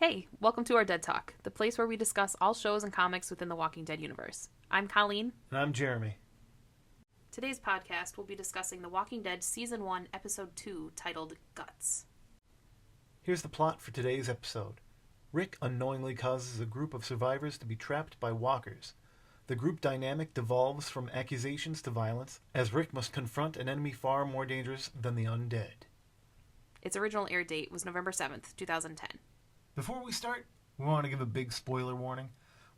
Hey, welcome to our Dead Talk, the place where we discuss all shows and comics within the Walking Dead universe. I'm Colleen. And I'm Jeremy. Today's podcast will be discussing The Walking Dead Season 1, Episode 2, titled Guts. Here's the plot for today's episode. Rick unknowingly causes a group of survivors to be trapped by walkers. The group dynamic devolves from accusations to violence, as Rick must confront an enemy far more dangerous than the undead. Its original air date was November 7th, 2010. Before we start, we want to give a big spoiler warning.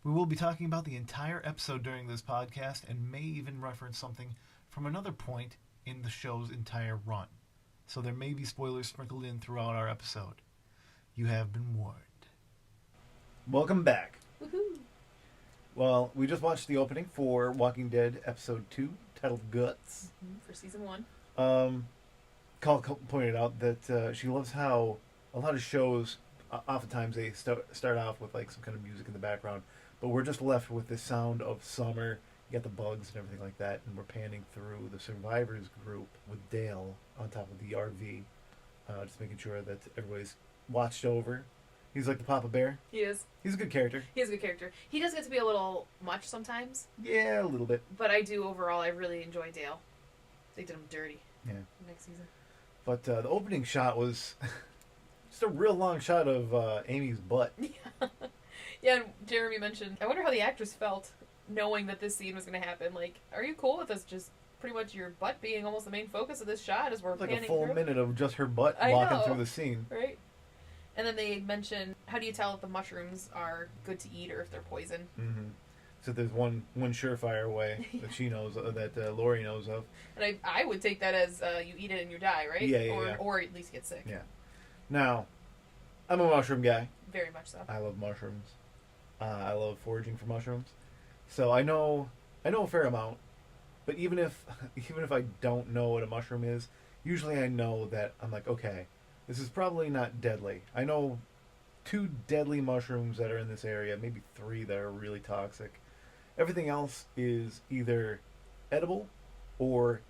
We will be talking about the entire episode during this podcast and may even reference something from another point in the show's entire run. So there may be spoilers sprinkled in throughout our episode. You have been warned. Welcome back. Woohoo! Well, we just watched the opening for Walking Dead Episode 2, titled Guts. For Season 1. Call pointed out that she loves how a lot of shows, oftentimes they start off with like some kind of music in the background, but we're just left with the sound of summer. You got the bugs and everything like that, and we're panning through the survivors group with Dale on top of the RV, just making sure that everybody's watched over. He's like the Papa Bear. He is. He's a good character. He is a good character. He does get to be a little much sometimes. Yeah, a little bit. But I do overall, I really enjoy Dale. They did him dirty. Yeah. Next season. But the opening shot was just a real long shot of Amy's butt. Yeah. Yeah, and Jeremy mentioned, I wonder how the actress felt knowing that this scene was going to happen. Like, are you cool with us just pretty much your butt being almost the main focus of this shot as we're It's like panning a full through? minute of just her butt I walking know. through the scene. Right? And then they mentioned, how do you tell if the mushrooms are good to eat or if they're poison? Mm-hmm. So there's one surefire way that she knows, that Lori knows of. And I would take that as you eat it and you die, right? Yeah. Or at least get sick. Yeah. Now, I'm a mushroom guy. Very much so. I love mushrooms. I love foraging for mushrooms. So I know a fair amount. But even if I don't know what a mushroom is, usually I know that I'm like, okay, this is probably not deadly. I know 2 deadly mushrooms that are in this area, maybe 3 that are really toxic. Everything else is either edible or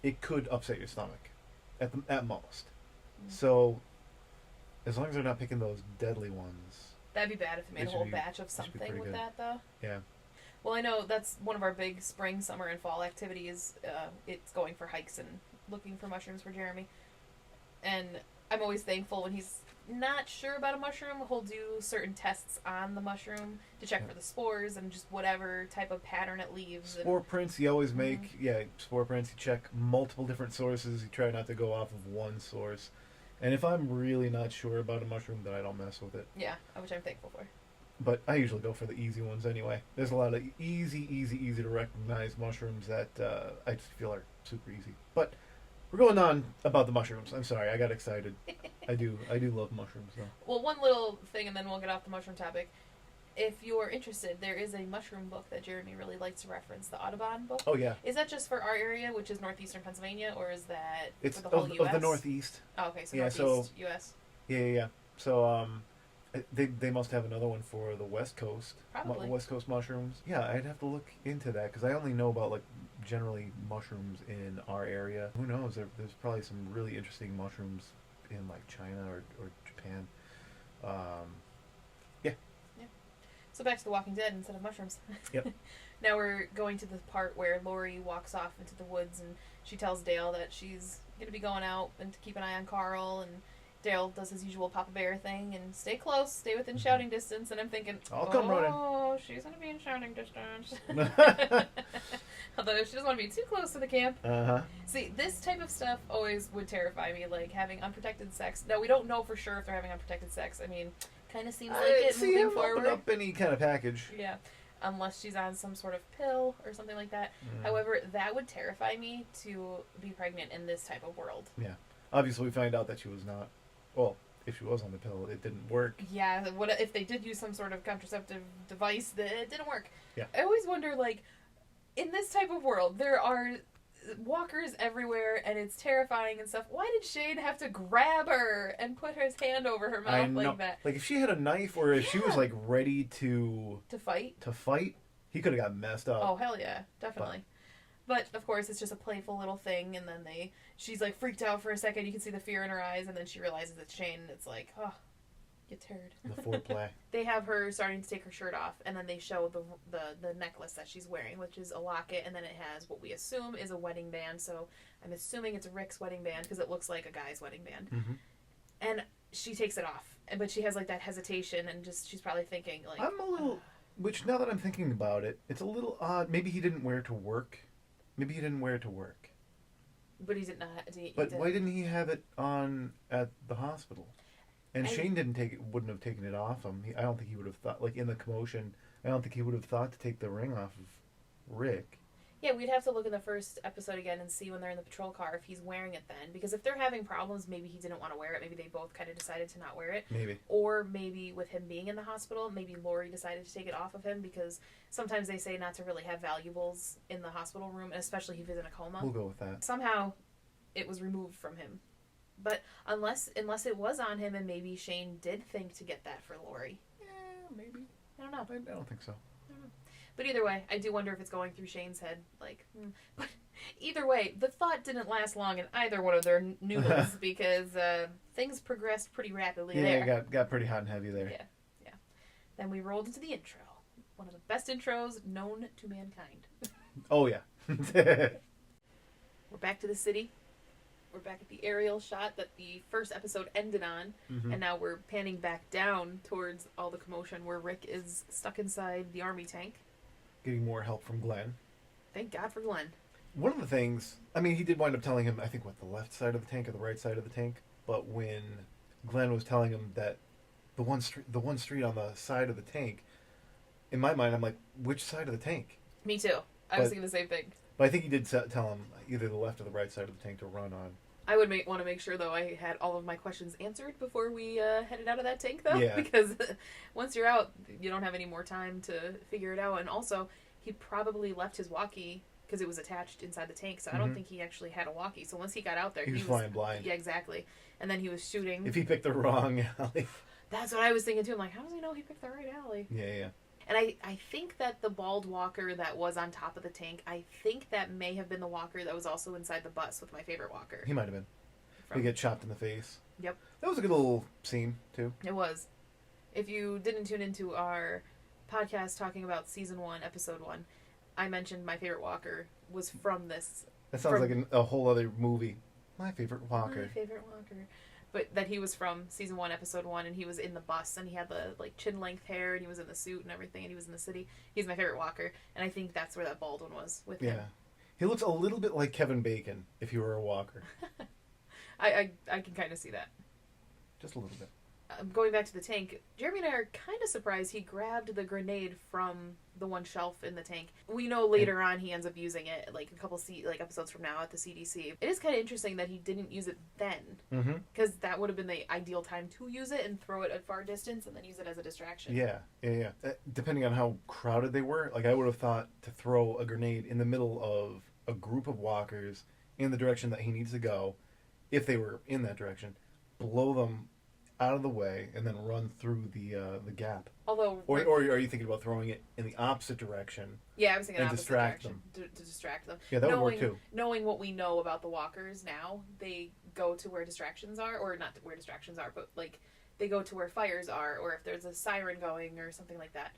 it could upset your stomach at most. Mm. So as long as they're not picking those deadly ones. That'd be bad if they made a whole batch of it should be something pretty with good. that, though. Yeah. Well, I know that's one of our big spring, summer, and fall activities. It's going for hikes and looking for mushrooms for Jeremy. And I'm always thankful when he's not sure about a mushroom. He'll do certain tests on the mushroom to check for the spores and just whatever type of pattern it leaves. Spore prints you always make. Spore prints. You check multiple different sources. You try not to go off of one source. And if I'm really not sure about a mushroom, then I don't mess with it. Yeah, which I'm thankful for. But I usually go for the easy ones anyway. There's a lot of easy to recognize mushrooms that I just feel are super easy. But we're going on about the mushrooms. I'm sorry, I got excited. I do love mushrooms though. Well, one little thing, and then we'll get off the mushroom topic. If you're interested, there is a mushroom book that Jeremy really likes to reference, the Audubon book. Oh yeah. Is that just for our area, which is northeastern Pennsylvania, or is that It's for the whole U.S.? of the Northeast. Oh, okay, so Yeah, Northeast U.S. Yeah. So they must have another one for the West Coast. Probably. West Coast mushrooms. Yeah, I'd have to look into that because I only know about like generally mushrooms in our area. Who knows? There's probably some really interesting mushrooms in like China or Japan. Yeah. So back to The Walking Dead instead of mushrooms. Yep. Now we're going to the part where Lori walks off into the woods and she tells Dale that she's going to be going out and to keep an eye on Carl, and Dale does his usual Papa Bear thing and stay close, stay within shouting distance, and I'm thinking, I'll come running. Oh, she's going to be in shouting distance. Although she doesn't want to be too close to the camp. Uh-huh. See, this type of stuff always would terrify me, like having unprotected sex. Now, we don't know for sure if they're having unprotected sex. I mean, kind of seems like it see moving him forward. open up any kind of package. Yeah. Unless she's on some sort of pill or something like that. Mm. However, that would terrify me to be pregnant in this type of world. Yeah. Obviously, we find out that she was not. Well, if she was on the pill, it didn't work. Yeah, what if they did use some sort of contraceptive device that it didn't work? Yeah. I always wonder, like, in this type of world, there are walkers everywhere, and it's terrifying and stuff. Why did Shane have to grab her and put his hand over her mouth like that? Like, if she had a knife or if she was, like, ready to fight, he could have got messed up. Oh, hell yeah. Definitely. But, of course, it's just a playful little thing, and then she's, like, freaked out for a second. You can see the fear in her eyes, and then she realizes it's Shane, and it's like, oh, You turd. The foreplay. They have her starting to take her shirt off, and then they show the necklace that she's wearing, which is a locket, and then it has what we assume is a wedding band. So I'm assuming it's Rick's wedding band because it looks like a guy's wedding band. Mm-hmm. And she takes it off, but she has like that hesitation, and just she's probably thinking like, I'm a little. Which now that I'm thinking about it, it's a little odd. Maybe he didn't wear it to work. But he didn't not. But why didn't he have it on at the hospital? And Shane wouldn't have taken it off him. I don't think he would have thought, like in the commotion, I don't think he would have thought to take the ring off of Rick. Yeah, we'd have to look in the first episode again and see when they're in the patrol car if he's wearing it then. Because if they're having problems, maybe he didn't want to wear it. Maybe they both kind of decided to not wear it. Maybe. Or maybe with him being in the hospital, maybe Lori decided to take it off of him because sometimes they say not to really have valuables in the hospital room, especially if he's in a coma. We'll go with that. Somehow it was removed from him. But unless it was on him and maybe Shane did think to get that for Lori. Yeah, maybe. I don't know. I don't think so. But either way, I do wonder if it's going through Shane's head. But either way, the thought didn't last long in either one of their noodles because things progressed pretty rapidly there. Yeah, it got pretty hot and heavy there. Yeah. Then we rolled into the intro. One of the best intros known to mankind. Oh, yeah. We're back to the city. We're back at the aerial shot that the first episode ended on. Mm-hmm. And now we're panning back down towards all the commotion where Rick is stuck inside the army tank. Getting more help from Glenn. Thank God for Glenn. One of the things, I mean, he did wind up telling him, I think, the left side of the tank or the right side of the tank. But when Glenn was telling him that the one street on the side of the tank, in my mind, I'm like, which side of the tank? Me too. I was thinking the same thing. But I think he did tell him either the left or the right side of the tank to run on. I would want to make sure, though, I had all of my questions answered before we headed out of that tank, though. Yeah. Because once you're out, you don't have any more time to figure it out. And also, he probably left his walkie because it was attached inside the tank. So I don't think he actually had a walkie. So once he got out there, he was flying blind. Yeah, exactly. And then he was shooting. If he picked the wrong alley. That's what I was thinking, too. I'm like, how does he know he picked the right alley? Yeah. And I think that the bald walker that was on top of the tank, I think that may have been the walker that was also inside the bus with my favorite walker. He might have been. He get chopped in the face. Yep. That was a good little scene, too. It was. If you didn't tune into our podcast talking about Season 1, Episode 1, I mentioned my favorite walker was from this. That sounds like a whole other movie. My favorite walker. My favorite walker. But that he was from Season 1, Episode 1, and he was in the bus, and he had the chin-length hair, and he was in the suit and everything, and he was in the city. He's my favorite walker, and I think that's where that bald one was with him. Yeah. He looks a little bit like Kevin Bacon, if he were a walker. I can kind of see that. Just a little bit. Going back to the tank, Jeremy and I are kind of surprised he grabbed the grenade from the one shelf in the tank. We know later on he ends up using it, a couple episodes from now at the CDC. It is kind of interesting that he didn't use it then, because that would have been the ideal time to use it and throw it at far distance and then use it as a distraction. Yeah. Depending on how crowded they were, I would have thought to throw a grenade in the middle of a group of walkers in the direction that he needs to go, if they were in that direction, blow them out of the way and then run through the gap. Although, or are you thinking about throwing it in the opposite direction? Yeah, I was thinking and opposite distract direction to distract them. Yeah, that would work too. Knowing what we know about the walkers now, they go to where distractions are, or not where distractions are, but they go to where fires are, or if there's a siren going or something like that.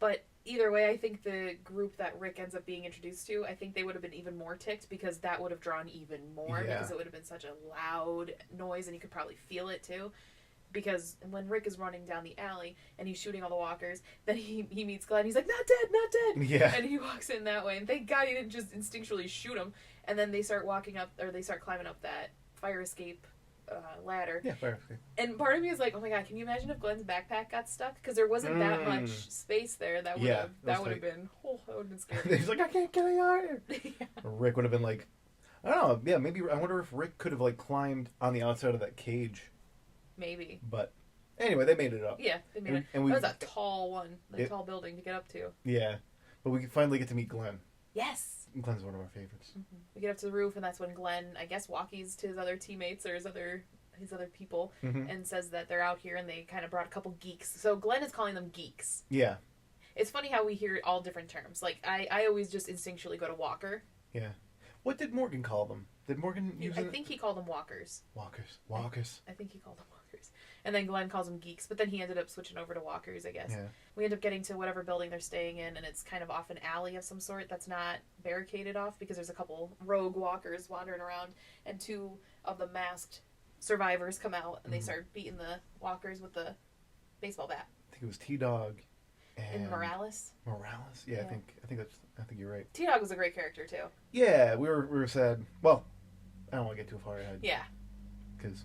But either way, I think the group that Rick ends up being introduced to, I think they would have been even more ticked because that would have drawn even more because it would have been such a loud noise and you could probably feel it too. Because when Rick is running down the alley and he's shooting all the walkers, then he meets Glenn. He's like, not dead. Yeah. And he walks in that way. And thank God he didn't just instinctually shoot him. And then they start climbing up that fire escape ladder. Yeah, fire escape. And part of me is like, oh my God, can you imagine if Glenn's backpack got stuck? Because there wasn't that much space there. That would have been scary. He's like, I can't get out of here. Yeah. Rick would have been like, I don't know. Yeah, maybe. I wonder if Rick could have climbed on the outside of that cage. Maybe. But anyway, they made it up. Yeah, they made it. That was a tall one, tall building to get up to. Yeah, but we finally get to meet Glenn. Yes. Glenn's one of our favorites. Mm-hmm. We get up to the roof, and that's when Glenn, I guess, walkies to his other teammates or his other people, and says that they're out here and they kind of brought a couple geeks. So Glenn is calling them geeks. Yeah. It's funny how we hear all different terms. I always just instinctually go to walker. Yeah. What did Morgan call them? Did Morgan use it? I think he called them walkers. Walkers. I think he called them walkers. And then Glenn calls them geeks, but then he ended up switching over to walkers, I guess. Yeah. We end up getting to whatever building they're staying in, and it's kind of off an alley of some sort that's not barricaded off because there's a couple rogue walkers wandering around, and 2 of the masked survivors come out, and they start beating the walkers with the baseball bat. I think it was T-Dog And Morales. Morales? Yeah, yeah. I think you're right. T-Dog was a great character, too. Yeah, we were sad. Well, I don't want to get too far ahead. Yeah. Because,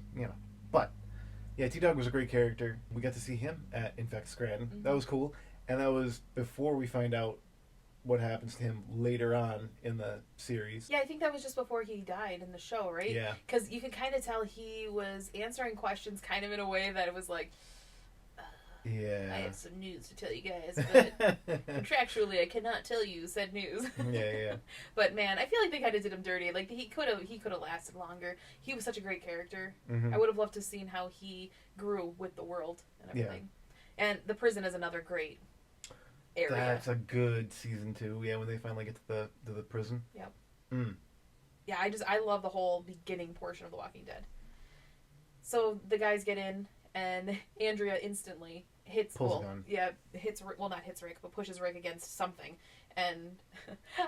But, yeah, T-Dog was a great character. We got to see him at Infect Scranton. Mm-hmm. That was cool. And that was before we find out what happens to him later on in the series. Yeah, I think that was just before he died in the show, right? Yeah. Because you could kind of tell he was answering questions kind of in a way that it was like, Yeah. I have some news to tell you guys, but contractually I cannot tell you said news. Yeah. But man, I feel like they kind of did him dirty. Like he could have lasted longer. He was such a great character. Mm-hmm. I would have loved to have seen how he grew with the world and everything. Yeah. And the prison is another great area. That's a good season 2. Yeah, when they finally get to the prison. Yep. Mm. Yeah, I love the whole beginning portion of The Walking Dead. So the guys get in, and Andrea instantly pulls a gun. Yeah, not hits Rick, but pushes Rick against something. And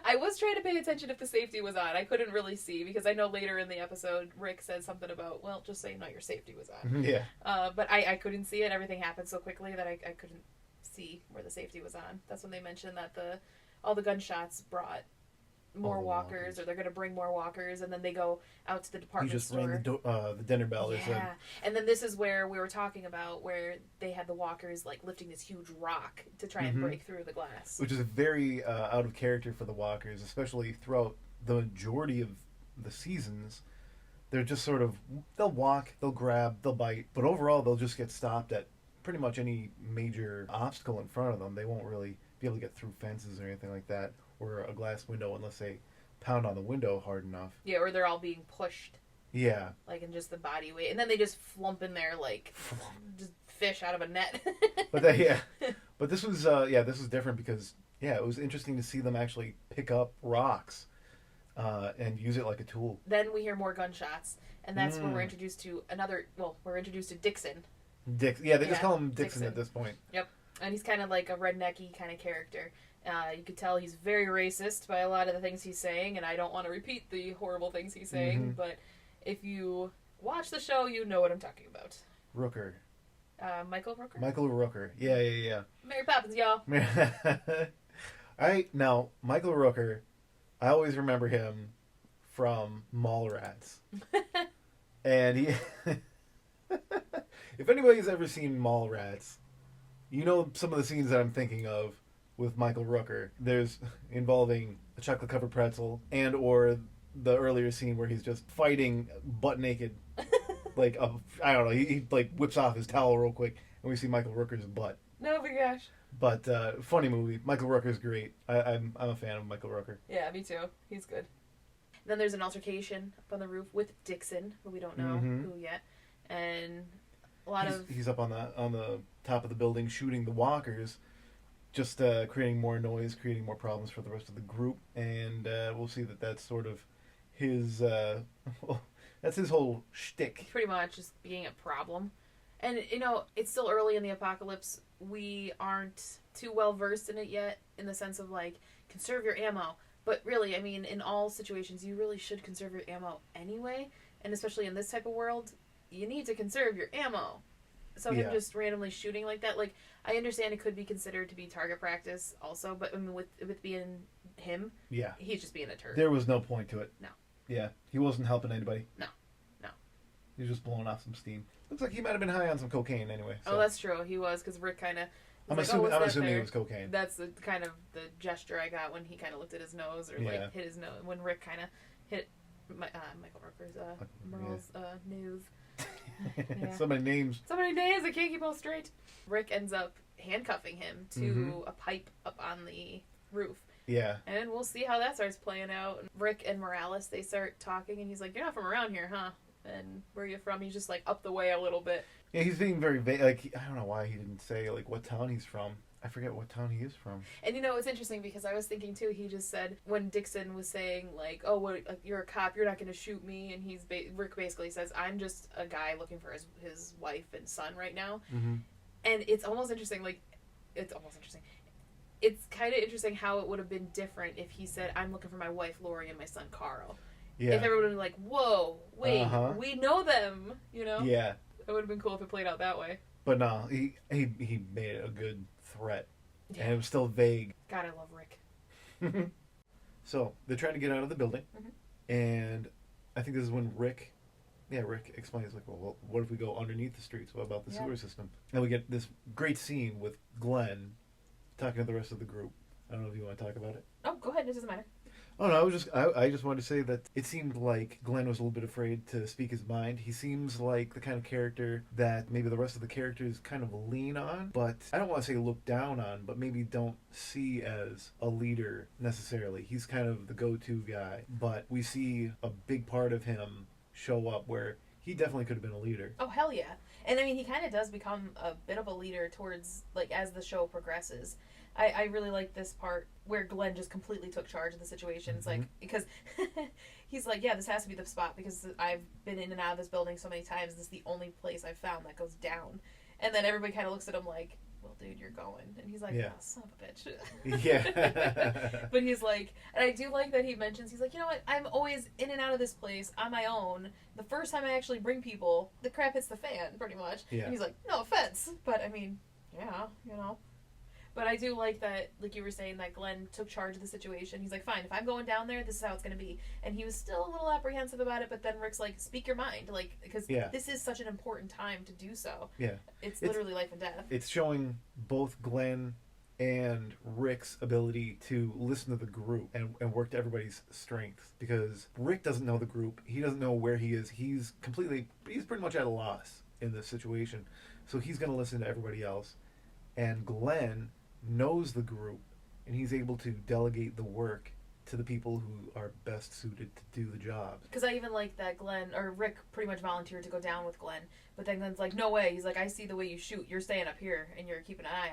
I was trying to pay attention if the safety was on. I couldn't really see, because I know later in the episode, Rick says something about, well, just so you know, your safety was on. Yeah. But I couldn't see it. Everything happened so quickly that I couldn't see where the safety was on. That's when they mentioned that all the gunshots brought more walkers, or they're going to bring more walkers, and then they go out to the department store. You just rang the dinner bell. Yeah, and then this is where we were talking about where they had the walkers like lifting this huge rock to try and break through the glass. Which is very out of character for the walkers, especially throughout the majority of the seasons. They're just sort of, they'll walk, they'll grab, they'll bite, but overall they'll just get stopped at pretty much any major obstacle in front of them. They won't really be able to get through fences or anything like that, or a glass window, unless they pound on the window hard enough. Yeah, or they're all being pushed. Yeah. Like in just the body weight. And then they just flump in there like just fish out of a net. But but this was this was different because it was interesting to see them actually pick up rocks and use it like a tool. Then we hear more gunshots, and that's when we're introduced to we're introduced to Dixon. They just call him Dixon at this point. Yep. And he's kind of like a rednecky kind of character. You could tell he's very racist by a lot of the things he's saying, and I don't want to repeat the horrible things he's saying, but if you watch the show, you know what I'm talking about. Rooker. Michael Rooker? Michael Rooker. Yeah. Mary Poppins, y'all. Now, Michael Rooker, I always remember him from Mallrats. And he... If anybody's ever seen Mallrats, you know some of the scenes that I'm thinking of with Michael Rooker. There's involving a chocolate-covered pretzel, and or the earlier scene where he's just fighting butt naked. I don't know, he like whips off his towel real quick, and we see Michael Rooker's butt. No, my gosh. But funny movie. Michael Rooker's great. I'm a fan of Michael Rooker. Yeah, me too. He's good. Then there's an altercation up on the roof with Dixon, who we don't know who yet, and he's up on the top of the building shooting the walkers, just creating more noise, creating more problems for the rest of the group, and we'll see that's sort of his that's his whole shtick. Pretty much just being a problem. And it's still early in the apocalypse. We aren't too well versed in it yet, in the sense of like, conserve your ammo. But really, I mean, in all situations, you really should conserve your ammo anyway, and especially in this type of world, you need to conserve your ammo. So him just randomly shooting like that, like, I understand it could be considered to be target practice also, but I mean, with being him, he's just being a turd. There was no point to it. No. Yeah, he wasn't helping anybody. No. He was just blowing off some steam. Looks like he might have been high on some cocaine anyway. So. Oh, that's true. He was, because Rick kind of... I'm assuming it was cocaine. That's the kind of the gesture I got when he kind of looked at his nose, or like hit his nose, when Rick kind of hit Michael Rooker's Merle's nose. So many names. So many names, I can't keep all straight. Rick ends up handcuffing him to a pipe up on the roof. Yeah. And we'll see how that starts playing out. Rick and Morales, they start talking, and he's like, "You're not from around here, huh? And where are you from?" He's just like up the way a little bit. Yeah, he's being very vague. Like, I don't know why he didn't say like what town he's from. I forget what town he is from. And it's interesting because I was thinking too, he just said when Dixon was saying like, oh, well, like, you're a cop, you're not going to shoot me. And Rick basically says, I'm just a guy looking for his wife and son right now. Mm-hmm. And it's almost interesting, it's kind of interesting how it would have been different if he said, I'm looking for my wife, Lori, and my son, Carl. Yeah. If everyone would have been like, whoa, wait, we know them, Yeah. It would have been cool if it played out that way. But no, he made it a good threat. Yeah. And it was still vague. God, I love Rick. So, they're trying to get out of the building. Mm-hmm. And I think this is when Rick explains, like, well, what if we go underneath the streets? What about the sewer system? And we get this great scene with Glenn talking to the rest of the group. I don't know if you want to talk about it. Oh, go ahead. It doesn't matter. Oh, no, I just wanted to say that it seemed like Glenn was a little bit afraid to speak his mind. He seems like the kind of character that maybe the rest of the characters kind of lean on, but I don't want to say look down on, but maybe don't see as a leader necessarily. He's kind of the go-to guy, but we see a big part of him show up where he definitely could have been a leader. Oh, hell yeah. And I mean, he kind of does become a bit of a leader towards, like, as the show progresses. I really like this part where Glenn just completely took charge of the situation. It's like, because he's like, yeah, this has to be the spot because I've been in and out of this building so many times. This is the only place I've found that goes down. And then everybody kind of looks at him like, well, dude, you're going. And he's like, oh, son of a bitch. Yeah. But he's like, and I do like that he mentions, he's like, you know what, I'm always in and out of this place on my own. The first time I actually bring people, the crap hits the fan, pretty much. Yeah. And he's like, no offense. But I mean, yeah, But I do like that, like you were saying, that Glenn took charge of the situation. He's like, fine, if I'm going down there, this is how it's going to be. And he was still a little apprehensive about it, but then Rick's like, speak your mind, like, because this is such an important time to do so. Yeah. It's literally life and death. It's showing both Glenn and Rick's ability to listen to the group and work to everybody's strengths. Because Rick doesn't know the group. He doesn't know where he is. He's pretty much at a loss in this situation. So he's going to listen to everybody else. And Glenn knows the group, and he's able to delegate the work to the people who are best suited to do the job. Because I even like that Rick pretty much volunteered to go down with Glenn, but then Glenn's like, no way. He's like, I see the way you shoot. You're staying up here, and you're keeping an eye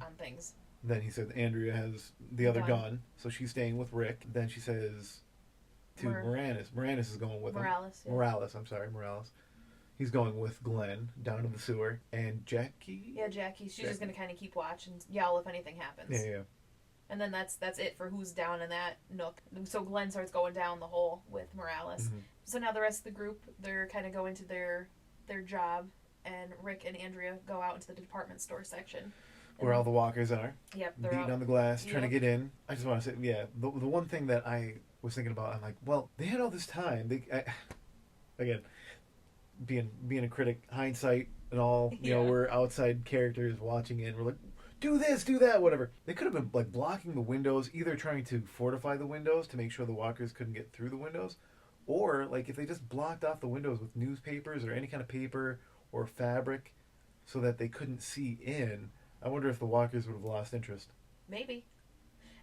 on things. Then he said Andrea has the other gun, so she's staying with Rick. Then she says to Moranis. Moranis is going with Morales. him. Morales. He's going with Glenn down in the sewer. And Jackie? Yeah, Jackie. She's just going to kind of keep watch and yell if anything happens. Yeah. And then that's it for who's down in that nook. So Glenn starts going down the hole with Morales. Mm-hmm. So now the rest of the group, they're kind of going to their job. And Rick and Andrea go out into the department store section. Where all the walkers are. Yep, they're beating on the glass, trying to get in. I just want to say, the one thing that I was thinking about, I'm like, well, they had all this time. Again, being a critic, hindsight and all, you know, we're outside characters watching it, and we're like, do this, do that, whatever. They could have been like blocking the windows, either trying to fortify the windows to make sure the walkers couldn't get through the windows, or like if they just blocked off the windows with newspapers or any kind of paper or fabric so that they couldn't see in. I wonder if the walkers would have lost interest. Maybe.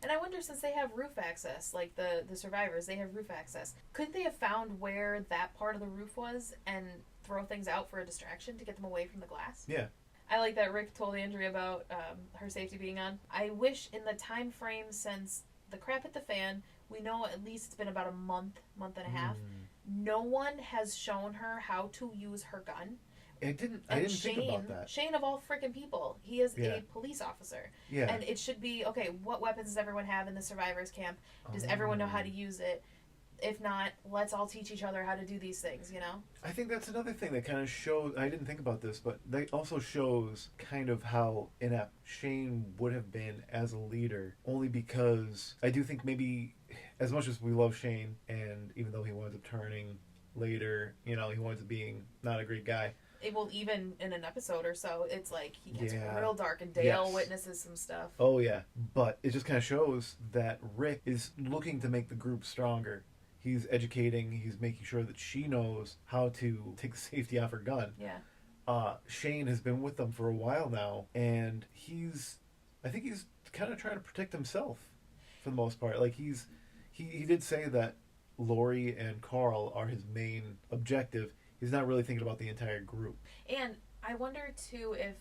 And I wonder, since they have roof access, like the survivors, they have roof access. Couldn't they have found where that part of the roof was and throw things out for a distraction to get them away from the glass? Yeah. I like that Rick told Andrea about her safety being on. I wish in the time frame since the crap hit the fan, we know at least it's been about a month and a half. No one has shown her how to use her gun. I didn't think about that. Shane of all freaking people, he is a police officer. Yeah. And it should be, okay, what weapons does everyone have in the survivors camp? Does everyone know how to use it? If not, let's all teach each other how to do these things, you know? I think that's another thing that kind of shows, I didn't think about this, but that also shows kind of how inept Shane would have been as a leader, only because I do think maybe, as much as we love Shane, and even though he winds up turning later, you know, he winds up being not a great guy. It will, even in an episode or so, it's like he gets real dark, and Dale witnesses some stuff. Oh, yeah. But it just kind of shows that Rick is looking to make the group stronger. He's educating, he's making sure that she knows how to take the safety off her gun. Yeah. Shane has been with them for a while now, and I think he's kind of trying to protect himself for the most part. Like, he did say that Lori and Carl are his main objective. He's not really thinking about the entire group. And I wonder, too, if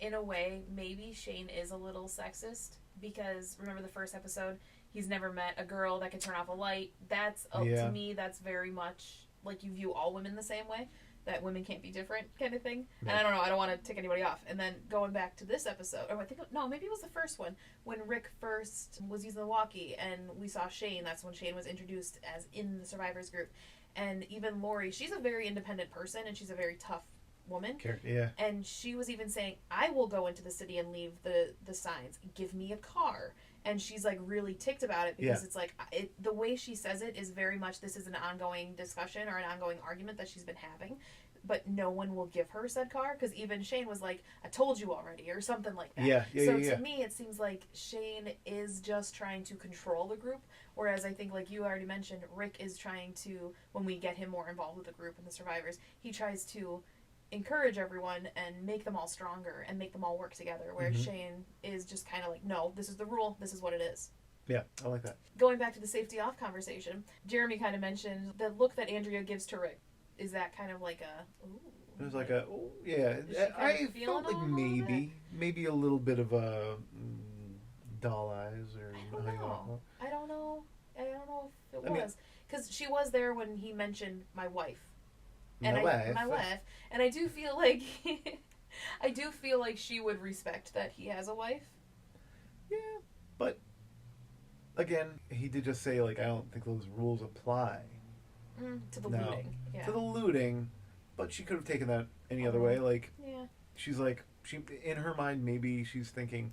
in a way, maybe Shane is a little sexist because remember the first episode, he's never met a girl that could turn off a light. That's to me, that's very much like you view all women the same way. That women can't be different kind of thing. Yeah. And I don't know, I don't want to tick anybody off. And then going back to this episode, or I think, no, maybe it was the first one, when Rick first was using the walkie and we saw Shane. That's when Shane was introduced as in the survivors group. And even Lori, she's a very independent person and she's a very tough woman. Yeah. And she was even saying, I will go into the city and leave the signs. Give me a car. And she's like really ticked about it because it's like the way she says it is very much this is an ongoing discussion or an ongoing argument that she's been having, but no one will give her said car because even Shane was like, I told you already or something like that. So to me it seems like Shane is just trying to control the group, whereas I think like you already mentioned, Rick is trying to, when we get him more involved with the group and the survivors, he tries to encourage everyone and make them all stronger and make them all work together, whereas Shane is just kind of like, no, this is the rule, this is what it is. Yeah, I like that. Going back to the safety off conversation, Jeremy kind of mentioned the look that Andrea gives to Rick. Is that kind of like a, ooh? It was like a, oh, yeah. I felt like maybe a little bit of a doll eyes or I don't know if it was. Because she was there when he mentioned my wife. My wife. And I do feel like she would respect that he has a wife. Yeah, but again, he did just say like I don't think those rules apply to the looting. Yeah. To the looting, but she could have taken that any other way. Like, she's like she in her mind maybe she's thinking,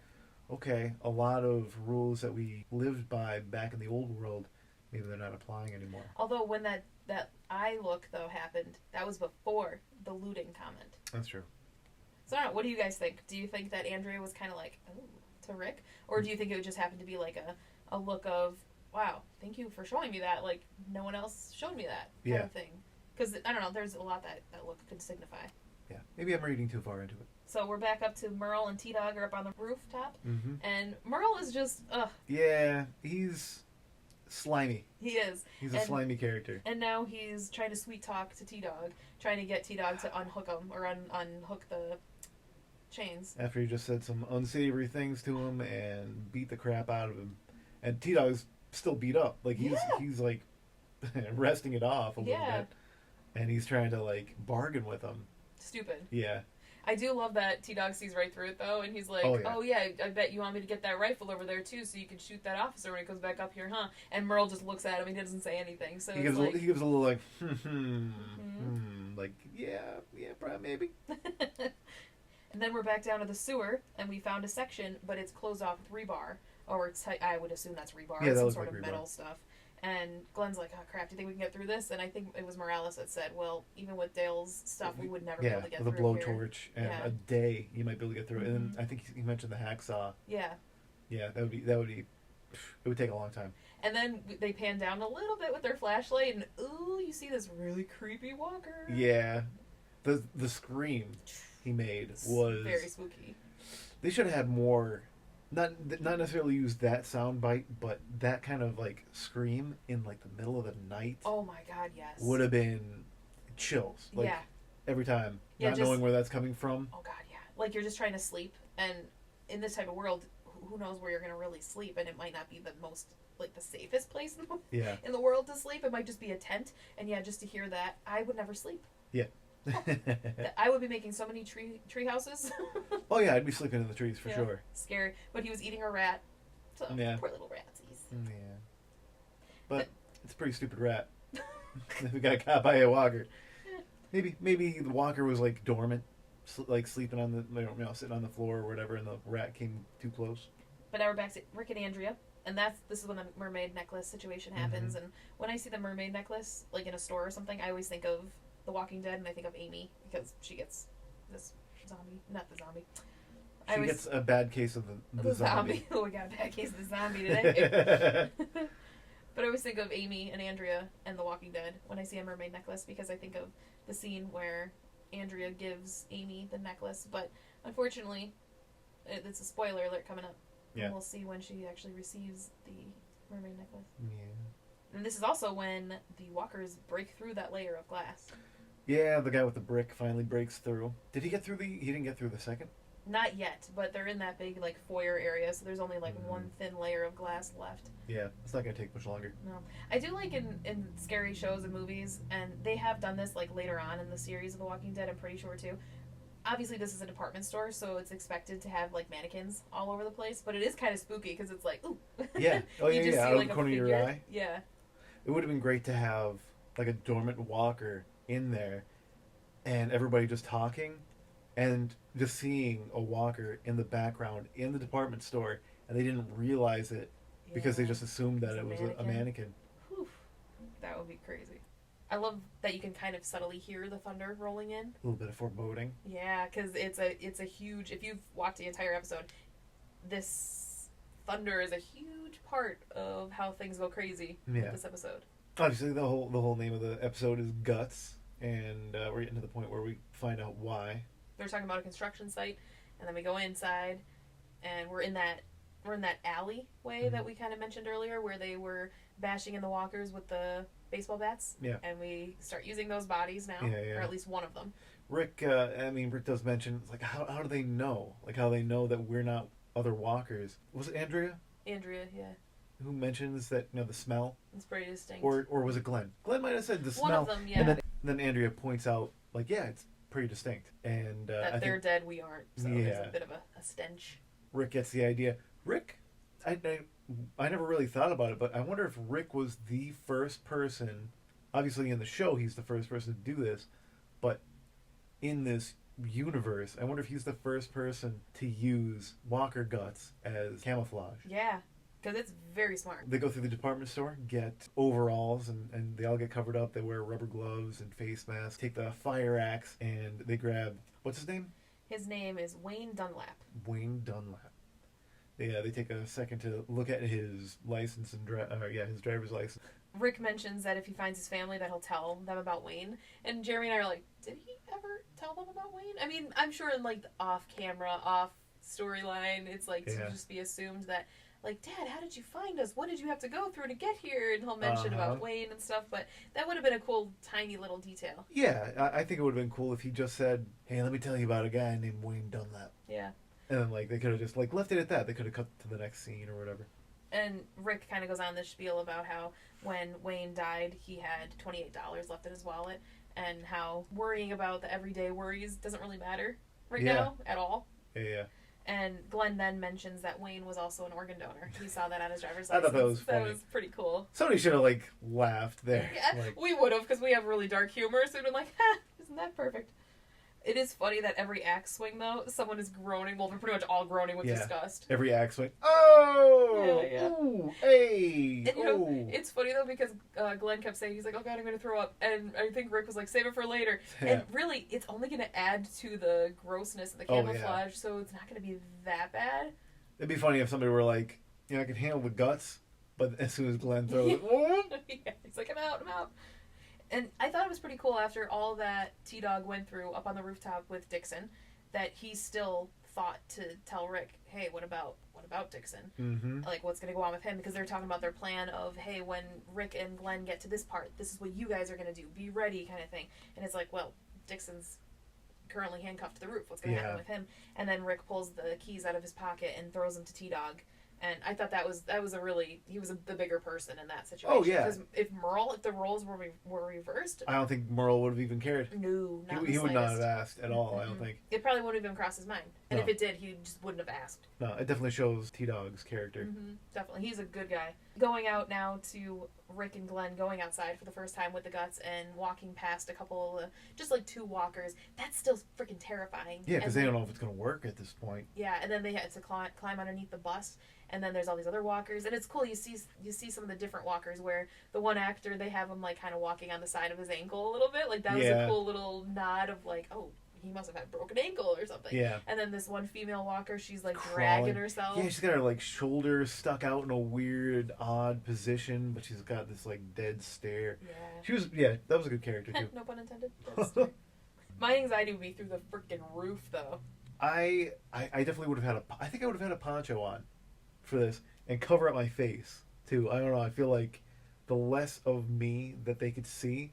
okay, a lot of rules that we lived by back in the old world, maybe they're not applying anymore. Although when that eye look though happened, that was before the looting comment. That's true. So I don't know, what do you guys think? Do you think that Andrea was kind of like, oh, to Rick? Or do you think it would just happen to be like a look of, wow, thank you for showing me that, like no one else showed me that kind of thing? Because I don't know, there's a lot that look could signify. Yeah, maybe I'm reading too far into it. So we're back up to Merle and T-Dog are up on the rooftop, and Merle is just, yeah, he's slimy. He is. He's a slimy character. And now he's trying to sweet talk to T-Dog, trying to get T-Dog to unhook him, or unhook the chains. After he just said some unsavory things to him and beat the crap out of him. And T-Dog's still beat up. Like, he's like, resting it off a little bit. And he's trying to, like, bargain with him. Stupid. Yeah. I do love that T-Dog sees right through it, though, and he's like, oh yeah, I bet you want me to get that rifle over there, too, so you can shoot that officer when he comes back up here, huh? And Merle just looks at him, and he doesn't say anything, so he gives a little, like, like, yeah, probably, maybe. And then we're back down to the sewer, and we found a section, but it's closed off with rebar, or I would assume that's rebar, some sort of metal stuff. And Glenn's like, oh crap, do you think we can get through this? And I think it was Morales that said, well, even with Dale's stuff, we would never be able to get through it. Yeah, with a blowtorch and a day, you might be able to get through it. And then I think he mentioned the hacksaw. Yeah. Yeah, that would be, it would take a long time. And then they pan down a little bit with their flashlight, and ooh, you see this really creepy walker. Yeah. The scream he made was very spooky. They should have had more. Not necessarily use that sound bite, but that kind of like scream in like the middle of the night. Oh my god, yes. Would have been chills. Like, every time, not knowing where that's coming from. Oh god, yeah. Like you're just trying to sleep, and in this type of world, who knows where you're gonna really sleep, and it might not be the most like the safest place in the world to sleep. It might just be a tent, and just to hear that, I would never sleep. Yeah. I would be making so many tree houses. Oh yeah, I'd be sleeping in the trees for sure. Scary. But he was eating a rat. So poor little ratsies. Yeah. But it's a pretty stupid rat. We got caught by a walker. Maybe the walker was like dormant, like sleeping on the sitting on the floor or whatever, and the rat came too close. But now we're back to Rick and Andrea, and this is when the mermaid necklace situation happens. And when I see the mermaid necklace like in a store or something, I always think of The Walking Dead, and I think of Amy because she gets this zombie, not the zombie. She gets a bad case of the zombie. Oh, we got a bad case of the zombie today. But I always think of Amy and Andrea and The Walking Dead when I see a mermaid necklace because I think of the scene where Andrea gives Amy the necklace. But unfortunately, it's a spoiler alert coming up. Yeah. And we'll see when she actually receives the mermaid necklace. Yeah. And this is also when the walkers break through that layer of glass. Yeah, the guy with the brick finally breaks through. Did he get through he didn't get through the second? Not yet, but they're in that big like foyer area, so there's only like one thin layer of glass left. Yeah, it's not gonna take much longer. No, I do like in scary shows and movies, and they have done this like later on in the series of The Walking Dead. I'm pretty sure too. Obviously, this is a department store, so it's expected to have like mannequins all over the place. But it is kind of spooky because it's like, ooh. Yeah. Oh yeah, you just yeah. see, Out like, of the a corner of your figure. eye. Yeah. It would have been great to have like a dormant walker in there, and everybody just talking, and just seeing a walker in the background in the department store, and they didn't realize it because they just assumed that it was a mannequin. Whew. That would be crazy. I love that you can kind of subtly hear the thunder rolling in. A little bit of foreboding. Yeah, because it's a huge. If you've watched the entire episode, this thunder is a huge part of how things go crazy with this episode. Obviously, the whole name of the episode is Guts, and we're getting to the point where we find out why. They're talking about a construction site, and then we go inside, and we're in that alleyway that we kind of mentioned earlier, where they were bashing in the walkers with the baseball bats. Yeah. And we start using those bodies now, or at least one of them. Rick does mention, like, how do they know? Like, how they know that we're not other walkers. Was it Andrea? Andrea, yeah. Who mentions that, the smell? It's pretty distinct. Or was it Glenn? Glenn might have said the smell. One of them, yeah. And then Andrea points out, like, yeah, it's pretty distinct. And that they're dead, we aren't. So there's a bit of a stench. Rick gets the idea. Rick, I never really thought about it, but I wonder if Rick was the first person. Obviously, in the show, he's the first person to do this, but in this universe, I wonder if he's the first person to use walker guts as camouflage. Yeah, because it's very smart. They go through the department store, get overalls, and they all get covered up. They wear rubber gloves and face masks, take the fire axe, and they grab, what's his name? His name is Wayne Dunlap. Wayne Dunlap. They take a second to look at his license and his driver's license. Rick mentions that if he finds his family, that he'll tell them about Wayne. And Jeremy and I are like, did he ever tell them about Wayne? I mean, I'm sure in like the off-camera, off-storyline, it's like to just be assumed that, like, Dad, how did you find us? What did you have to go through to get here? And he'll mention about Wayne and stuff, but that would have been a cool, tiny little detail. Yeah, I think it would have been cool if he just said, hey, let me tell you about a guy named Wayne Dunlap. Yeah. And then, like, they could have just, like, left it at that. They could have cut to the next scene or whatever. And Rick kind of goes on this spiel about how when Wayne died, he had $28 left in his wallet, and how worrying about the everyday worries doesn't really matter now at all. Yeah. And Glenn then mentions that Wayne was also an organ donor. He saw that on his driver's I license. thought that was funny. That was pretty cool. Somebody should have, like, laughed there. Yeah, like, we would have, because we have really dark humor, so we'd been like, ha, isn't that perfect? It is funny that every axe swing, though, someone is groaning. Well, they're pretty much all groaning with disgust. Every axe swing, oh! Yeah. Ooh, hey! And, it's funny, though, because Glenn kept saying, he's like, oh, God, I'm going to throw up. And I think Rick was like, save it for later. Yeah. And really, it's only going to add to the grossness and the camouflage, so it's not going to be that bad. It'd be funny if somebody were like, I can handle the guts, but as soon as Glenn throws it, yeah, he's like, I'm out. And I thought it was pretty cool after all that T-Dog went through up on the rooftop with Dixon, that he still thought to tell Rick, hey, what about Dixon? Mm-hmm. Like, what's going to go on with him? Because they're talking about their plan of, hey, when Rick and Glenn get to this part, this is what you guys are going to do. Be ready, kind of thing. And it's like, well, Dixon's currently handcuffed to the roof. What's going to happen with him? And then Rick pulls the keys out of his pocket and throws them to T-Dog. And I thought that was he was the bigger person in that situation. Oh, yeah. Because if the roles were reversed, I don't think Merle would have even cared. No, not he would not have asked at all. Mm-hmm. I don't think it probably wouldn't have even crossed his mind. And if it did, he just wouldn't have asked. No, it definitely shows T-Dog's character. Mm-hmm. Definitely, he's a good guy. Going out now to Rick and Glenn going outside for the first time with the guts and walking past a couple of just like two walkers. That's still freaking terrifying. Yeah, because they don't know if it's going to work at this point. Yeah, and then they had to climb underneath the bus. And then there's all these other walkers, and it's cool. You see some of the different walkers where the one actor, they have him like kind of walking on the side of his ankle a little bit. Like that was a cool little nod of like, oh, he must have had a broken ankle or something. Yeah. And then this one female walker, she's like dragging herself. Yeah, she's got her like shoulders stuck out in a weird, odd position, but she's got this like dead stare. Yeah. That was a good character too. No pun intended. My anxiety would be through the freaking roof though. I definitely would have had I think I would have had a poncho on for this and cover up my face too. I don't know. I feel like the less of me that they could see,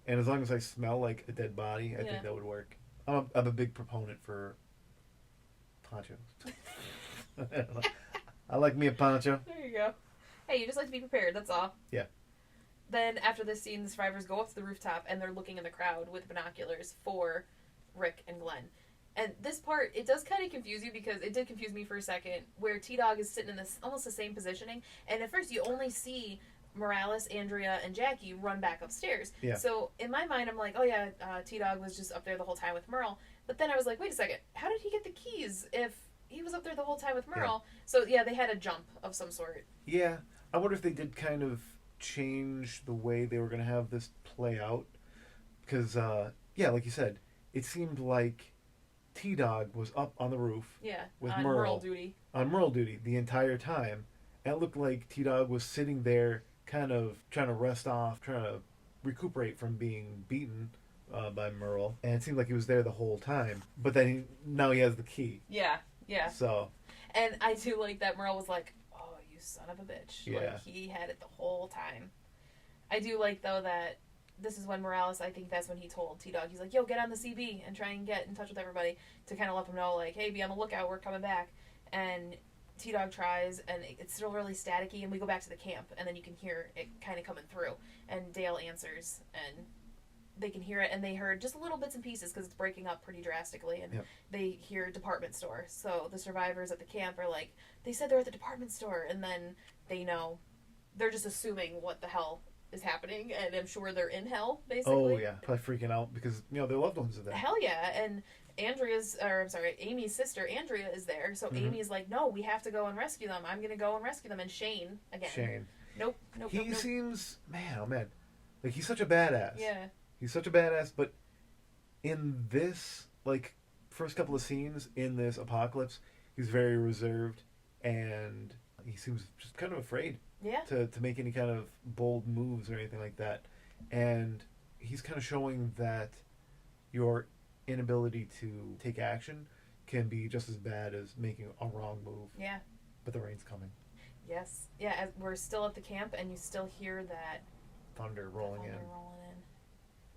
and as long as I smell like a dead body, I think that would work. I'm a big proponent for poncho. I don't know. I like me a poncho. There you go. Hey, you just like to be prepared, that's all. Yeah. Then, after this scene, the survivors go up to the rooftop, and they're looking in the crowd with binoculars for Rick and Glenn. And this part, it does kind of confuse you, because it did confuse me for a second, where T-Dog is sitting in this almost the same positioning, and at first you only see Morales, Andrea, and Jackie run back upstairs. Yeah. So, in my mind, I'm like, oh yeah, T-Dog was just up there the whole time with Merle. But then I was like, wait a second, how did he get the keys if he was up there the whole time with Merle? Yeah. So, yeah, they had a jump of some sort. Yeah. I wonder if they did kind of change the way they were going to have this play out. Because, yeah, like you said, it seemed like T-Dog was up on the roof with on Merle duty. On Merle duty the entire time. And it looked like T-Dog was sitting there kind of trying to rest off, trying to recuperate from being beaten by Merle. And it seemed like he was there the whole time. But then now he has the key. Yeah, yeah. So. And I do like that Merle was like, oh, you son of a bitch. Yeah. Like, he had it the whole time. I do like, though, that this is when Morales, I think that's when he told T-Dog, he's like, yo, get on the CB and try and get in touch with everybody to kind of let them know, like, hey, be on the lookout, we're coming back. And T-Dog tries, and it's still really staticky, and we go back to the camp, and then you can hear it kind of coming through. And Dale answers, and they can hear it, and they heard just little bits and pieces because it's breaking up pretty drastically, and they hear department store. So the survivors at the camp are like, they said they're at the department store, and then they know. They're just assuming what the hell is happening, and I'm sure they're in hell, basically. Oh, yeah. Probably freaking out because, their loved ones are there. Hell yeah, and Amy's sister, Andrea, is there, so Amy's like, no, we have to go and rescue them. I'm going to go and rescue them, and Shane, again. Nope. He seems, man, oh man, like, he's such a badass. Yeah. He's such a badass, but in this, like, first couple of scenes in this apocalypse, he's very reserved, and he seems just kind of afraid to make any kind of bold moves or anything like that. And he's kind of showing that your inability to take action can be just as bad as making a wrong move. Yeah. But the rain's coming. Yes. Yeah, we're still at the camp, and you still hear that thunder rolling in.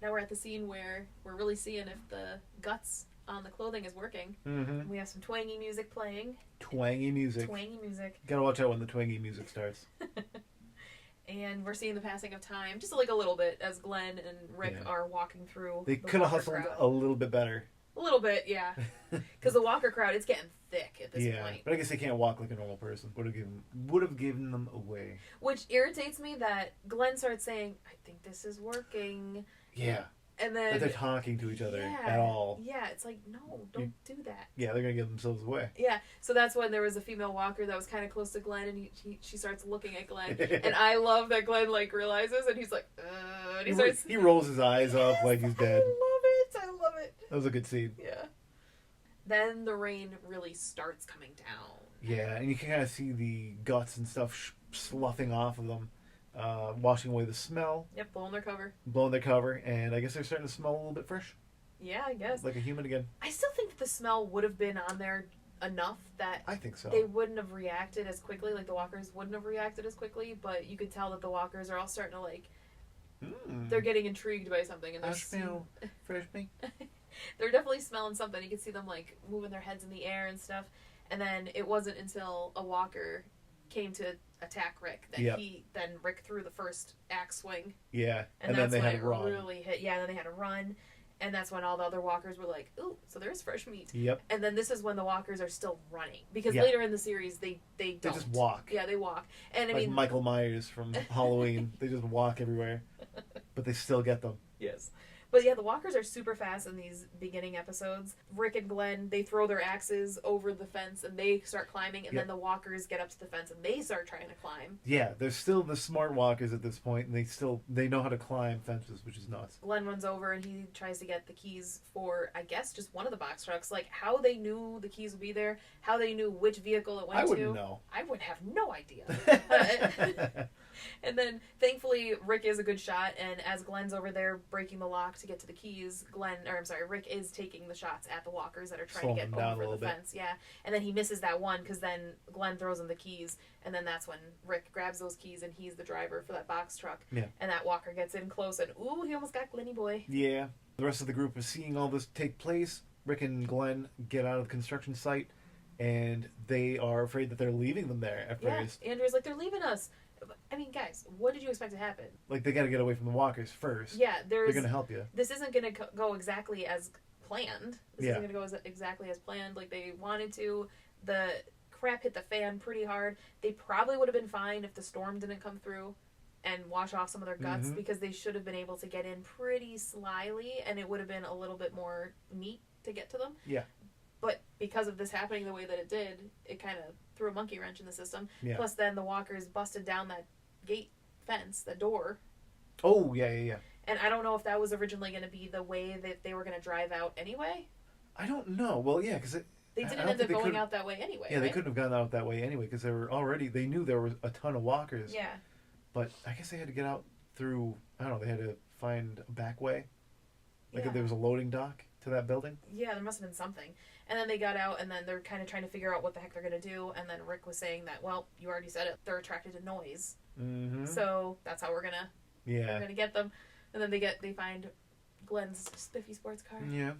Now we're at the scene where we're really seeing if the guts on the clothing is working. Mm-hmm. We have some twangy music playing. Twangy music. Gotta watch out when the twangy music starts. And we're seeing the passing of time, just like a little bit, as Glenn and Rick are walking through. They could have hustled a little bit better. A little bit, yeah. Because the walker crowd, it's getting thick at this point. But I guess they can't walk like a normal person. Would have given them away. Which irritates me that Glenn starts saying, I think this is working. Yeah. And then that they're talking to each other at all. Yeah, it's like, no, don't do that. Yeah, they're going to give themselves away. Yeah, so that's when there was a female walker that was kind of close to Glenn, and she starts looking at Glenn. And I love that Glenn, like, realizes, and he's like, and he rolls his eyes up like he's dead. I love it. That was a good scene. Yeah. Then the rain really starts coming down. Yeah, and you can kind of see the guts and stuff sloughing off of them. Washing away the smell. Yep, blowing their cover. And I guess they're starting to smell a little bit fresh. Yeah, I guess. Like a human again. I still think that the smell would have been on there enough that I think so. They wouldn't have reacted as quickly, like the walkers wouldn't have reacted as quickly, but you could tell that the walkers are all starting to, like, they're getting intrigued by something. And I smell fresh meat. They're definitely smelling something. You can see them, like, moving their heads in the air and stuff. And then it wasn't until a walker came to attack Rick that then Rick threw the first axe swing. Yeah, and that's then they had to run. Really hit. Yeah, and then they had to run, and that's when all the other walkers were like, "Ooh, so there's fresh meat." Yep. And then this is when the walkers are still running because later in the series they don't. They just walk. Yeah, they walk, and I like mean Michael Myers from Halloween. They just walk everywhere, but they still get them. Yes. But yeah, the walkers are super fast in these beginning episodes. Rick and Glenn, they throw their axes over the fence and they start climbing, and then the walkers get up to the fence and they start trying to climb. Yeah, they're still the smart walkers at this point, and they know how to climb fences, which is nuts. Glenn runs over and he tries to get the keys for, I guess, just one of the box trucks. Like, how they knew the keys would be there, how they knew which vehicle it went to. I wouldn't know. I would have no idea. And then, thankfully, Rick is a good shot, and as Glenn's over there breaking the lock to get to the keys, Rick is taking the shots at the walkers that are trying to get over the fence. Yeah, and then he misses that one because then Glenn throws him the keys, and then that's when Rick grabs those keys, and he's the driver for that box truck. Yeah. And that walker gets in close, and ooh, he almost got Glenny boy. Yeah. The rest of the group is seeing all this take place. Rick and Glenn get out of the construction site, and they are afraid that they're leaving them there at first. Yeah, Andrea's like, they're leaving us. I mean, guys, what did you expect to happen? Like, they got to get away from the walkers first. Yeah, they're going to help you. This isn't going to go exactly as planned. This Yeah. isn't going to go exactly as planned. Like, they wanted to. The crap hit the fan pretty hard. They probably would have been fine if the storm didn't come through and wash off some of their guts, Mhm. because they should have been able to get in pretty slyly, and it would have been a little bit more neat to get to them. Yeah. But because of this happening the way that it did, it kind of threw a monkey wrench in the system. Yeah. Plus, then the walkers busted down that gate fence, the door. Oh, yeah. And I don't know if that was originally going to be the way that they were going to drive out anyway. I don't know. Well, yeah, because They didn't end up going out that way anyway. Yeah, right? they couldn't have gone out that way anyway because they knew there was a ton of walkers. Yeah. But I guess they had to get out through, I don't know, they had to find a back way. Like if there was a loading dock to that building. Yeah, there must have been something. And then they got out, and then they're kind of trying to figure out what the heck they're going to do. And then Rick was saying that, well, you already said it, they're attracted to noise. Mm-hmm. So that's how we're going to get them. And then they find Glenn's spiffy sports car. Yeah.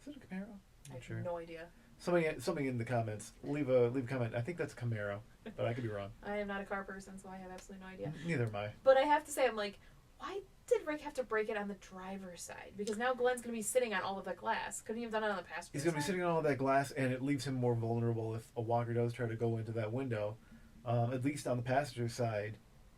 Is it a Camaro? I have no idea. Somebody in the comments. Leave a comment. I think that's a Camaro, but I could be wrong. I am not a car person, so I have absolutely no idea. Neither am I. But I have to say, I'm like, why did Rick have to break it on the driver's side? Because now Glenn's going to be sitting on all of the glass. Couldn't he have done it on the passenger side? He's going to be sitting on all that glass, and it leaves him more vulnerable if a walker does try to go into that window. At least on the passenger side,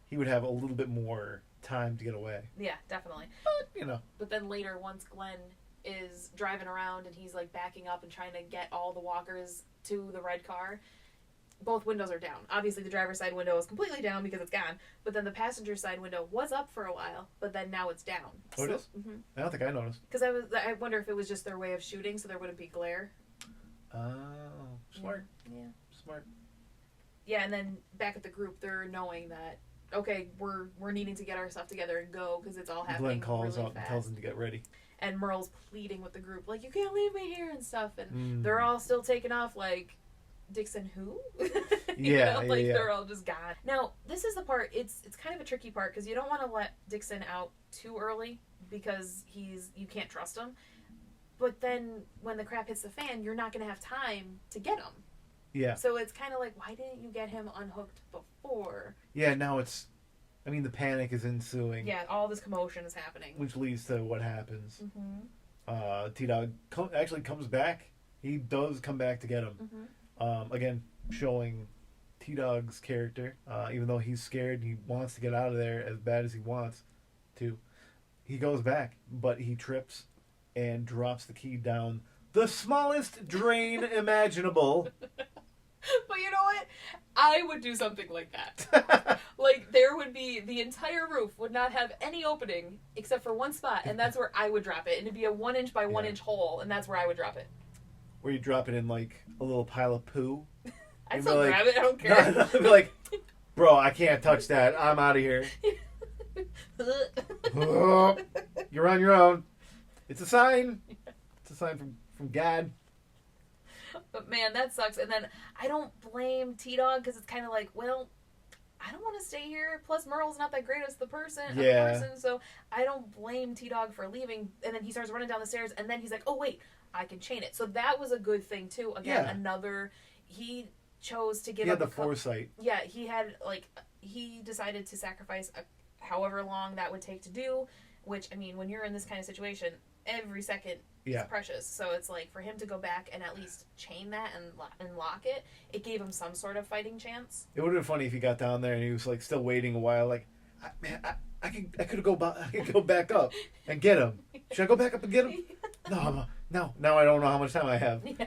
he would have a little bit more time to get away. Yeah, definitely. But, But then later, once Glenn is driving around and he's like backing up and trying to get all the walkers to the red car, both windows are down. Obviously the driver's side window is completely down because it's gone, but then the passenger side window was up for a while, but then now it's down. Oh, it is? Mm-hmm. I don't think I noticed. Because I wonder if it was just their way of shooting so there wouldn't be glare. Oh, smart. Yeah. Smart. Yeah, and then back at the group, they're knowing that, okay, we're needing to get our stuff together and go because it's all happening Glenn calls really out fast. and tells them to get ready. And Merle's pleading with the group, like, you can't leave me here and stuff. And they're all still taking off, like, Dixon who? They're all just gone. Now, this is the part, it's kind of a tricky part because you don't want to let Dixon out too early because you can't trust him. But then when the crap hits the fan, you're not going to have time to get him. Yeah. So it's kind of like, why didn't you get him unhooked before? Yeah, now the panic is ensuing. Yeah, all this commotion is happening. Which leads to what happens. Mm-hmm. T-Dog actually comes back. He does come back to get him. Mm-hmm. Again, showing T-Dog's character. Even though he's scared, he wants to get out of there as bad as he wants to. He goes back, but he trips and drops the key down the smallest drain imaginable. But you know what? I would do something like that. Like, there would be, the entire roof would not have any opening except for one spot, and that's where I would drop it. And it'd be a 1 inch by 1 inch hole, and that's where I would drop it. Where you drop it in, like, a little pile of poo. I'd still grab it, I don't care. No, I'd be like, bro, I can't touch that. I'm out of here. Oh, you're on your own. It's a sign. It's a sign from God. But man, that sucks. And then I don't blame T-Dog because it's kind of like, well, I don't want to stay here. Plus, Merle's not that great as the person. So I don't blame T-Dog for leaving. And then he starts running down the stairs, and then he's like, oh, wait, I can chain it. So that was a good thing, too. Again, he chose to give up. He had the foresight. Yeah, he decided to sacrifice however long that would take to do, which, I mean, when you're in this kind of situation, every second is precious. So it's like, for him to go back and at least chain that and lock it, it gave him some sort of fighting chance. It would have been funny if he got down there and he was like still waiting a while, like, I could go back up and get him. Should I go back up and get him? No. Now I don't know how much time I have. Yeah.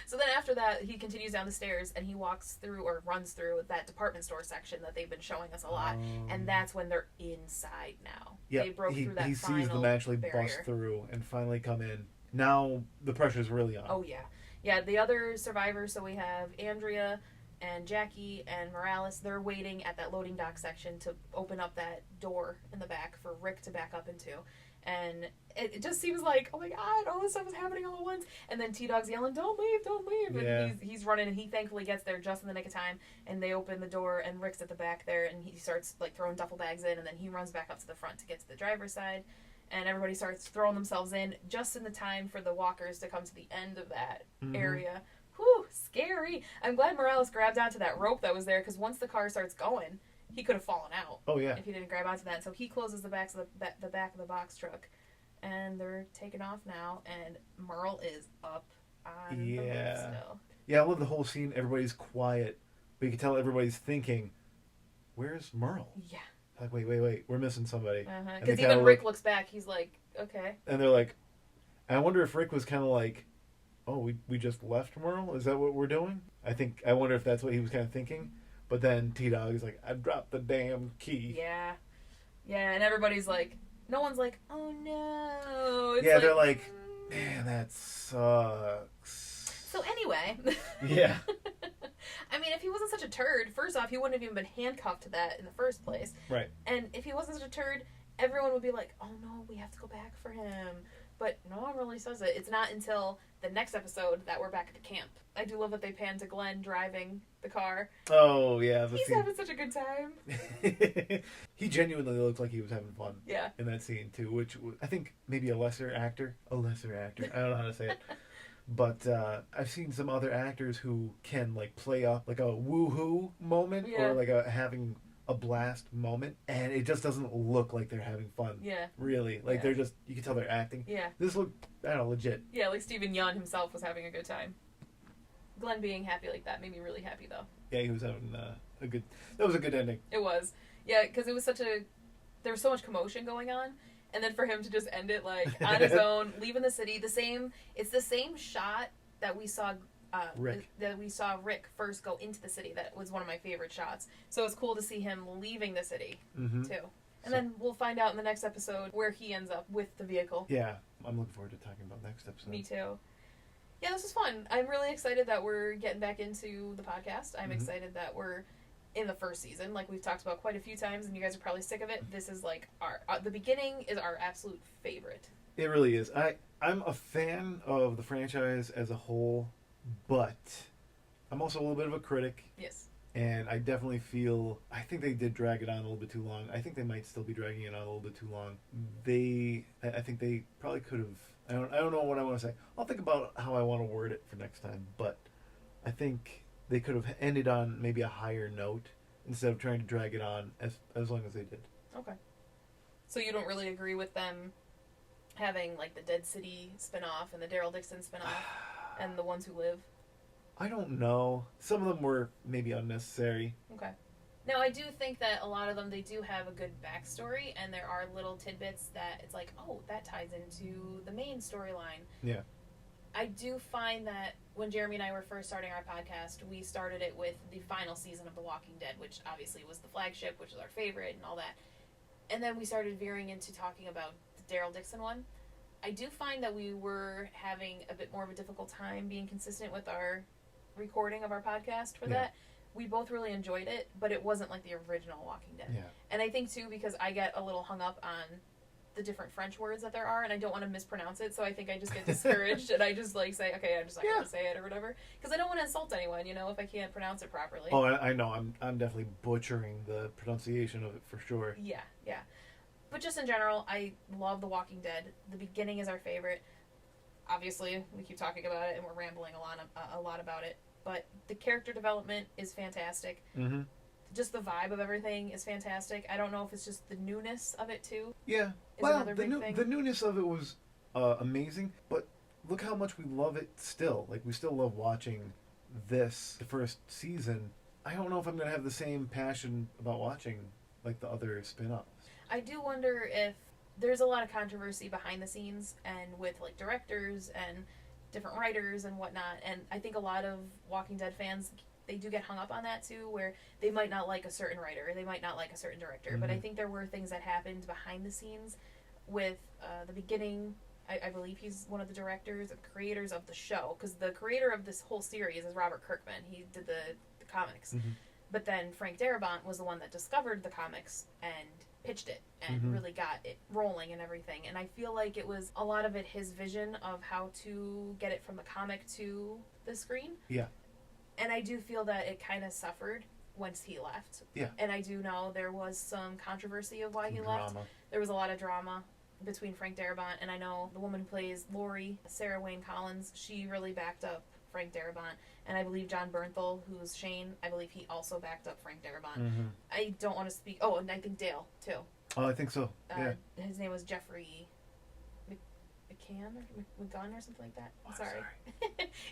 So then after that, he continues down the stairs and he walks through or runs through that department store section that they've been showing us a lot. And that's when they're inside now. Yeah, they broke through that he sees them actually bust through and finally come in. Now the pressure's really on. Oh, yeah. Yeah, the other survivors, so we have Andrea and Jackie and Morales, they're waiting at that loading dock section to open up that door in the back for Rick to back up into. And it just seems like, oh my God, all this stuff is happening all at once. And then T-Dog's yelling, don't leave. And he's running, and he thankfully gets there just in the nick of time. And they open the door, and Rick's at the back there, and he starts like throwing duffel bags in, and then he runs back up to the front to get to the driver's side. And everybody starts throwing themselves in just in the time for the walkers to come to the end of that area. Whew, Scary. I'm glad Morales grabbed onto that rope that was there, because once the car starts going, he could have fallen out. Oh yeah. If he didn't grab onto that. So he closes the back of the box truck, and they're taking off now. And Merle is up on the roof still. Yeah, I love the whole scene. Everybody's quiet, but you can tell everybody's thinking, "Where's Merle?" Yeah. Like, wait, we're missing somebody. Because even Rick looks back. He's like, okay. And they're like, and I wonder if Rick was kind of like, oh, we just left Merle? Is that what we're doing? I wonder if that's what he was kind of thinking. But then T-Dog is like, I dropped the damn key. Yeah. Yeah, and everybody's like, no one's like, oh no. It's they're like, man, that sucks. So anyway. Yeah. I mean, if he wasn't such a turd, first off, he wouldn't have even been handcuffed to that in the first place. Right. And if he wasn't such a turd, everyone would be like, oh no, we have to go back for him. But no one really says it. It's not until the next episode that we're back at the camp. I do love that they pan to Glenn driving the car. Oh, yeah. He's having such a good time. He genuinely looked like he was having fun. Yeah. In that scene, too, which I think maybe a lesser actor. I don't know how to say it. But I've seen some other actors who can like play up like a woohoo moment or like having a blast moment, and it just doesn't look like they're having fun. Yeah. Really, like they're just, you can tell they're acting. Yeah. This looked, I don't know, legit. Yeah, like Stephen Yeun himself was having a good time. Glenn being happy like that made me really happy though. Yeah, he was having a good. That was a good ending. It was. Yeah, because it was there was so much commotion going on. And then for him to just end it like on his own, leaving the city, it's the same shot that we saw Rick first go into the city. That was one of my favorite shots. So it's cool to see him leaving the city too. And then we'll find out in the next episode where he ends up with the vehicle. Yeah, I'm looking forward to talking about next episode. Me too. Yeah, this was fun. I'm really excited that we're getting back into the podcast. I'm excited that we're in the first season, like we've talked about quite a few times, and you guys are probably sick of it. This is like the beginning is our absolute favorite. It really is. I'm a fan of the franchise as a whole, but I'm also a little bit of a critic. Yes. And I definitely I think they did drag it on a little bit too long. I think they might still be dragging it on a little bit too long. I think they probably could have, I don't know what I want to say. I'll think about how I want to word it for next time, but I think they could have ended on maybe a higher note instead of trying to drag it on as long as they did. Okay. So you don't really agree with them having like the Dead City spinoff and the Daryl Dixon spinoff and the Ones Who Live? I don't know. Some of them were maybe unnecessary. Okay. Now, I do think that a lot of them, they do have a good backstory, and there are little tidbits that it's like, oh, that ties into the main storyline. Yeah. I do find that when Jeremy and I were first starting our podcast, we started it with the final season of The Walking Dead, which obviously was the flagship, which was our favorite and all that. And then we started veering into talking about the Daryl Dixon one. I do find that we were having a bit more of a difficult time being consistent with our recording of our podcast for that. We both really enjoyed it, but it wasn't like the original Walking Dead. Yeah. And I think, too, because I get a little hung up on the different French words that there are, and I don't want to mispronounce it, so I think I just get discouraged, and I just, like, say, okay, I'm just not going to say it or whatever. Because I don't want to insult anyone, you know, if I can't pronounce it properly. Oh, I know. I'm definitely butchering the pronunciation of it for sure. Yeah. But just in general, I love The Walking Dead. The beginning is our favorite. Obviously, we keep talking about it, and we're rambling a lot about it. But the character development is fantastic. Mm-hmm. Just the vibe of everything is fantastic. I don't know if it's just the newness of it, too. Yeah. Well, the newness of it was amazing, but look how much we love it still. Like, we still love watching the first season. I don't know if I'm going to have the same passion about watching, like, the other spin-offs. I do wonder if there's a lot of controversy behind the scenes and with, like, directors and different writers and whatnot, and I think a lot of Walking Dead fans, they do get hung up on that too, where they might not like a certain writer, they might not like a certain director, but I think there were things that happened behind the scenes with the beginning. I believe he's one of the directors and creators of the show, because the creator of this whole series is Robert Kirkman. He did the comics. But then Frank Darabont was the one that discovered the comics and pitched it and really got it rolling and everything. And I feel like it was a lot of it his vision of how to get it from the comic to the screen. Yeah. And I do feel that it kind of suffered once he left. Yeah. And I do know there was some controversy of why he left. There was a lot of drama between Frank Darabont, and I know the woman who plays Lori, Sarah Wayne Collins, she really backed up Frank Darabont. And I believe John Bernthal, who's Shane, I believe he also backed up Frank Darabont. Mm-hmm. I don't want to speak... Oh, and I think Dale, too. Oh, I think so. Yeah. His name was Jeffrey McCann or McGunn or something like that. Sorry.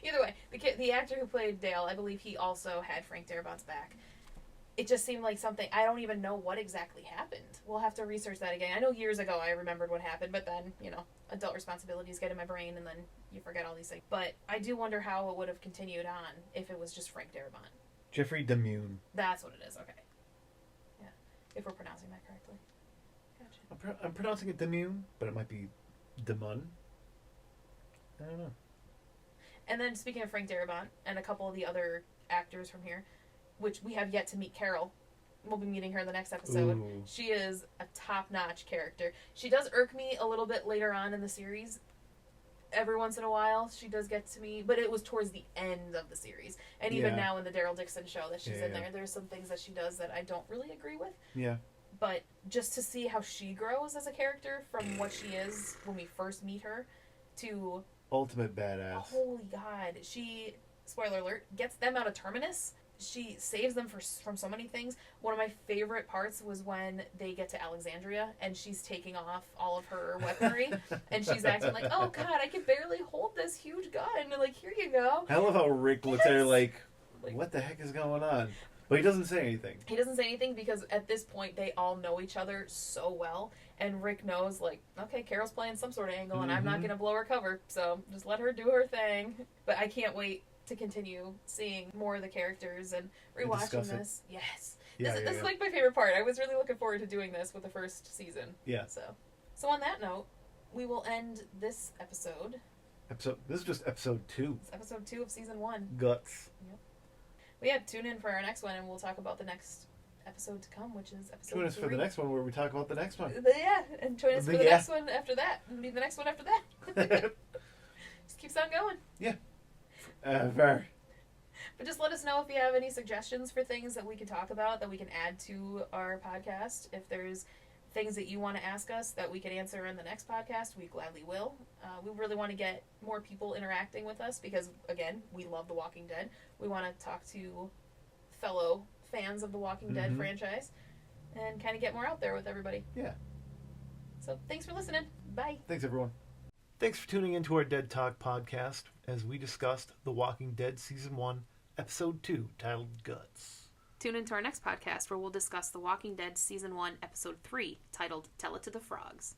Either way, the actor who played Dale, I believe he also had Frank Darabont's back. It just seemed like something... I don't even know what exactly happened. We'll have to research that again. I know years ago I remembered what happened, but then, adult responsibilities get in my brain and then you forget all these things. But I do wonder how it would have continued on if it was just Frank Darabont. Jeffrey Demune. That's what it is, okay. Yeah, if we're pronouncing that correctly. Gotcha. I'm pronouncing it Demune, but it might be Demun. I don't know. And then speaking of Frank Darabont and a couple of the other actors from here, which we have yet to meet Carol. We'll be meeting her in the next episode. Ooh. She is a top-notch character. She does irk me a little bit later on in the series. Every once in a while, she does get to me, but it was towards the end of the series. And even now in the Daryl Dixon show that she's in there, there's some things that she does that I don't really agree with. Yeah. But just to see how she grows as a character from what she is when we first meet her to... Ultimate badass. Holy God. She, spoiler alert, gets them out of Terminus. She saves them from so many things. One of my favorite parts was when they get to Alexandria and she's taking off all of her weaponry and she's acting like, oh God, I can barely hold this huge gun. And like, here you go. I love how Rick looks at her like, what the heck is going on? But he doesn't say anything. He doesn't say anything because at this point they all know each other so well. And Rick knows, like, okay, Carol's playing some sort of angle and I'm not going to blow her cover. So just let her do her thing. But I can't wait to continue seeing more of the characters and rewatching this. Yes. This is like my favorite part. I was really looking forward to doing this with the first season. Yeah. So on that note, we will end this episode. This is just episode 2. It's episode 2 of season 1. Guts. Yep. But yeah, tune in for our next one and we'll talk about the next episode to come, which is episode 3. Join us for the next one where we talk about the next one. Yeah, and join us for the next one after that. And the next one after that. Just keeps on going. Yeah. Very. But just let us know if you have any suggestions for things that we can talk about, that we can add to our podcast. If there's things that you want to ask us that we can answer in the next podcast, we gladly will. We really want to get more people interacting with us because, again, we love The Walking Dead. We want to talk to fellow fans of The Walking Dead franchise and kind of get more out there with everybody. Yeah. So thanks for listening. Bye. Thanks, everyone. Thanks for tuning into our Dead Talk podcast as we discussed The Walking Dead Season 1, Episode 2, titled Guts. Tune into our next podcast where we'll discuss The Walking Dead Season 1, Episode 3, titled Tell It to the Frogs.